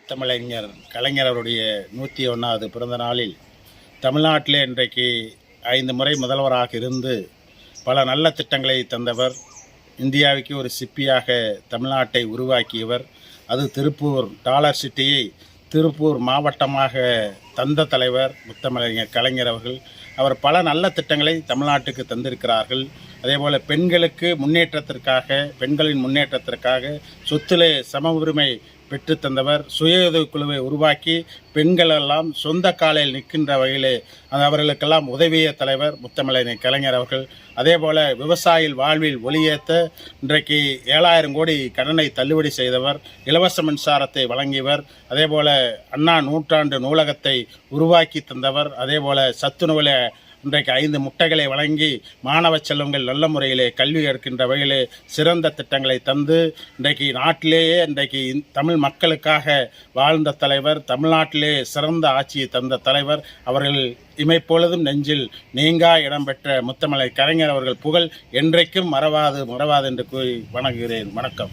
முத்தமிழறிஞர் கலைஞர் அவருடைய 101வது பிறந்த நாளில் தமிழ்நாட்டிலே இன்றைக்கு 5 முறை முதல்வராக இருந்து பல நல்ல திட்டங்களை தந்தவர். இந்தியாவுக்கு ஒரு சிப்பியாக தமிழ்நாட்டை உருவாக்கியவர். அது திருப்பூர் டாலர் சிட்டியை திருப்பூர் மாவட்டமாக தந்த தலைவர் முத்தமிழறிஞர் கலைஞர் அவர்கள். அவர் பல நல்ல திட்டங்களை தமிழ்நாட்டுக்கு தந்திருக்கிறார்கள். அதேபோல் பெண்களுக்கு முன்னேற்றத்திற்காக, பெண்களின் முன்னேற்றத்திற்காக சொத்திலே சம உரிமை பெற்று தந்தவர். சுய உதவிக்குழுவை உருவாக்கி பெண்களெல்லாம் சொந்த காலில் நிற்கின்ற வகையிலே அவர்களுக்கெல்லாம் உதவிய தலைவர் முத்தமிழறிஞர் கலைஞர் அவர்கள். அதேபோல் விவசாயிகள் வாழ்வில் ஒளியேற்ற இன்றைக்கு 7000 கோடி கடனை தள்ளுபடி செய்தவர். இலவச மின்சாரத்தை வழங்கியவர். அதேபோல் அண்ணா நூற்றாண்டு நூலகத்தை உருவாக்கி தந்தவர். அதேபோல் சத்துணவில் இன்றைக்கு 5 முட்டைகளை வழங்கி மாணவ செல்வங்கள் நல்ல முறையிலே கல்வி கற்கின்ற வகையிலே சிறந்த திட்டங்களை தந்து இன்றைக்கு நாட்டிலேயே இன்றைக்கு தமிழ் மக்களுக்காக வாழ்ந்த தலைவர். தமிழ்நாட்டிலே சிறந்த ஆட்சியை தந்த தலைவர் அவர்கள். இமைப்பொழுதும் நெஞ்சில் நீங்கா இடம்பெற்ற முத்தமிழர் கலைஞர் அவர்கள் புகழ் என்றைக்கும் மறவாது என்று கூறி வணங்குகிறேன். வணக்கம்.